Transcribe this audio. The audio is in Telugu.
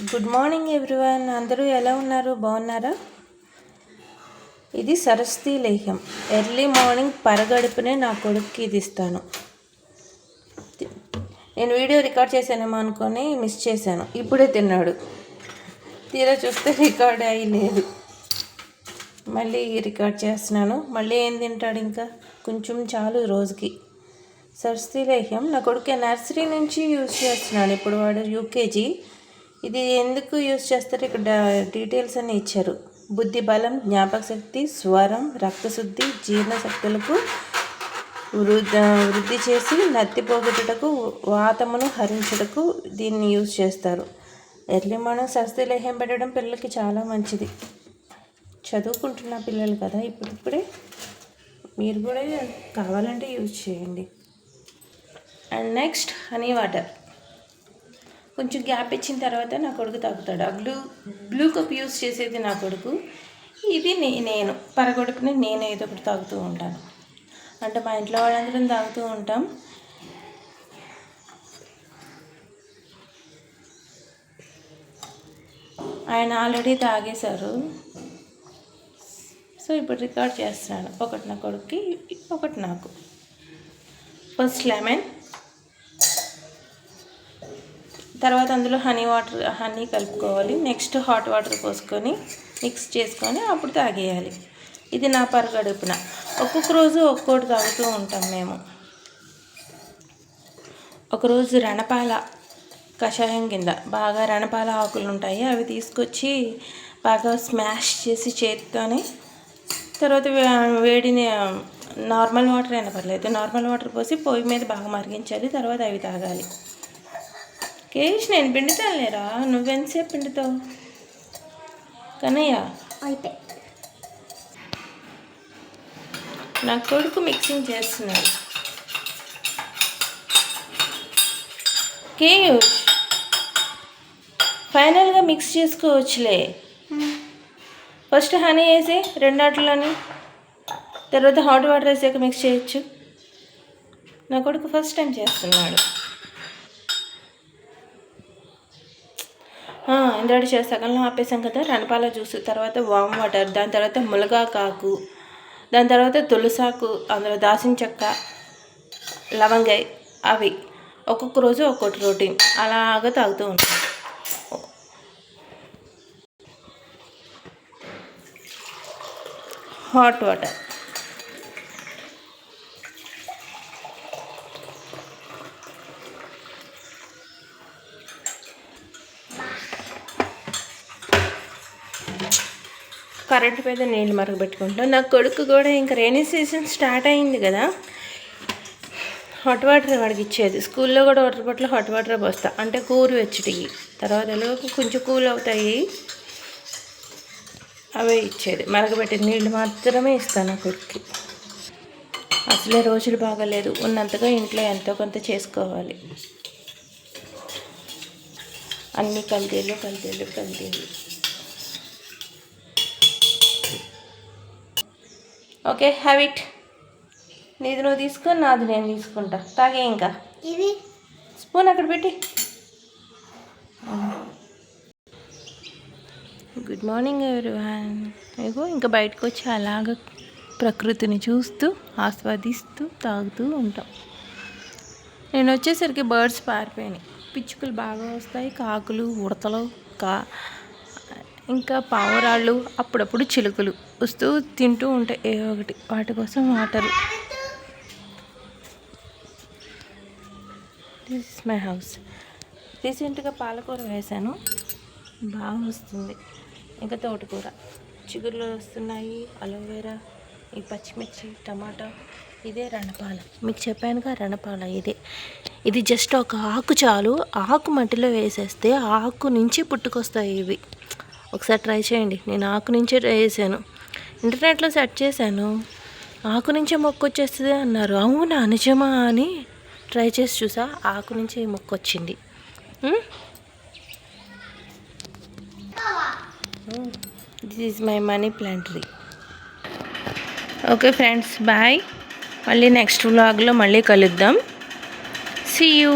Good morning everyone. అందరూ ఎలా ఉన్నారు? బాగున్నారా? ఇది సరస్వతి లేహ్యం. ఎర్లీ మార్నింగ్ పరగడుపునే నా కొడుక్కి ఇది ఇస్తాను. నేను వీడియో రికార్డ్ చేశానేమో అనుకొని మిస్ చేశాను. ఇప్పుడే తిన్నాడు. తీరా చూస్తే రికార్డ్ అయ్యి లేదు. మళ్ళీ రికార్డ్ చేస్తున్నాను. మళ్ళీ ఏం తింటాడు? ఇంకా కొంచెం చాలు రోజుకి. సరస్వతి లేహ్యం నా కొడుకు నర్సరీ నుంచి యూజ్ చేస్తున్నాను. ఇప్పుడు వాడు యూకేజీ. ఇది ఎందుకు యూజ్ చేస్తారు? ఇక్కడ డీటెయిల్స్ అన్నీ ఇచ్చారు. బుద్ధి బలం, జ్ఞాపక శక్తి, స్వరం, రక్తశుద్ధి, జీర్ణశక్తులకు వృద్ధి చేసి నత్తి పోగొట్టుటకు, వాతమును హరించుటకు దీన్ని యూజ్ చేస్తారు. ఎర్లీ మార్నింగ్ సరస్వతి లేహ్యం పెట్టడం పిల్లలకి చాలా మంచిది. చదువుకుంటున్న పిల్లలు కదా ఇప్పుడిప్పుడే. మీరు కూడా కావాలంటే యూజ్ చేయండి. And next honey water. కొంచెం గ్యాప్ ఇచ్చిన తర్వాత నా కొడుకు తాగుతాడు. ఆ బ్లూ కప్ యూస్ చేసేది నా కొడుకు. ఇది నేను పరగొడుకుని నేను ఏదో ఒకటి తాగుతూ ఉంటాను. అంటే మా ఇంట్లో వాళ్ళందరం తాగుతూ ఉంటాం. ఆయన ఆల్రెడీ తాగేశారు. సో ఇప్పుడు రికార్డ్ చేస్తున్నాను. ఒకటి నా కొడుక్కి, ఒకటి నాకు. ఫస్ట్ లెమన్, తర్వాత అందులో హనీ కలుపుకోవాలి. నెక్స్ట్ హాట్ వాటర్ పోసుకొని మిక్స్ చేసుకొని అప్పుడు తాగేయాలి. ఇది నా పరగడుపున. ఒక్కొక్క రోజు ఒక్కొక్కటి తాగుతూ ఉంటాం మేము. ఒకరోజు రణపాల కషాయం కింద బాగా రణపాల ఆకులు ఉంటాయి, అవి తీసుకొచ్చి బాగా స్మాష్ చేసి చేతితోనే, తర్వాత వేడిని నార్మల్ వాటర్ అయినా పర్లేదు, నార్మల్ వాటర్ పోసి పొయ్యి మీద బాగా మరిగించాలి. తర్వాత అవి తాగాలి. కేష్ నేను పిండుతాను లేరా, నువ్వెంతసేపు పిండుతావు? కన్నయ్య అయితే నా కొడుకు మిక్సింగ్ చేస్తున్నాడు. కేయూష్ ఫైనల్గా మిక్స్ చేసుకోవచ్చులే. ఫస్ట్ హనీ వేసి రెండాట్లని, తర్వాత హాట్ వాటర్ వేసాక మిక్స్ చేయొచ్చు. నా కొడుకు ఫస్ట్ టైం చేస్తున్నాడు. ఇందాక సగంలో ఆపేసాం కదా. రణపాల జ్యూస్, తర్వాత వామ్ వాటర్, దాని తర్వాత ములగాకాకు, దాని తర్వాత తులసాకు, అందులో దాసిన చెక్క, లవంగాయ, అవి ఒక్కొక్క రోజు ఒక్కొక్కటి రొటీన్ అలాగా తాగుతూ ఉంటాం. హాట్ వాటర్, కరెంటు మీద నీళ్ళు మరగబెట్టుకుంటాం. నా కొడుకు కూడా ఇంకా రైనీ సీజన్ స్టార్ట్ అయింది కదా, హాట్ వాటర్ వాడికి ఇచ్చేది. స్కూల్లో కూడా వాటర్ బాటిల్ హాట్ వాటర్ పోస్తా, అంటే కూరు వెచ్చటివి. తర్వాత కొంచెం కూల్ అవుతాయి, అవే ఇచ్చేది. మరగబెట్టిన నీళ్ళు మాత్రమే ఇస్తాను నా కొడుక్కి. అసలే రోజులు బాగాలేదు, ఉన్నంతగా ఇంట్లో ఎంతో కొంత చేసుకోవాలి. అన్ని కల్తీలు. Okay, have it. నీది నువ్వు తీసుకో, నాది నేను తీసుకుంటా. తాగే. ఇంకా ఇది స్పూన్ అక్కడ పెట్టి. Good morning everyone. ఇగో ఇంకా బయటకు వచ్చి అలాగ ప్రకృతిని చూస్తూ ఆస్వాదిస్తూ తాగుతూ ఉంటాం. నేను వచ్చేసరికి బర్డ్స్ పారిపోయినాయి. పిచ్చుకలు బాగా వస్తాయి, కాకులు, ఉడతలు, ఇంకా పావురాళ్ళు, అప్పుడప్పుడు చిలుకలు వస్తూ తింటూ ఉంటాయి ఏ ఒకటి. వాటి కోసం water. This is my house. రీసెంట్గా పాలకూర వేశాను, బాగా వస్తుంది. ఇంకా తోటకూర, చిగుర్లు వస్తున్నాయి, అలోవెరా, ఈ పచ్చిమిర్చి, టమాటా. ఇదే రణపాల, మీకు చెప్పానుగా రణపాల. ఇది జస్ట్ ఒక ఆకు చాలు. ఆకు మట్టిలో వేసేస్తే ఆకు నుంచి పుట్టుకొస్తాయి ఇవి. ఒకసారి ట్రై చేయండి. నేను ఆకు నుంచే వేసాను. ఇంటర్నెట్లో సెర్చ్ చేశాను, ఆకు నుంచే మొక్క వచ్చేస్తుంది అన్నారు. అవునా, నిజమా అని ట్రై చేసి చూసా, ఆకు నుంచి మొక్క వచ్చింది. This is my money plant tree. Okay friends, bye. మళ్ళీ నెక్స్ట్ వ్లాగ్లో మళ్ళీ కలుద్దాం. See you.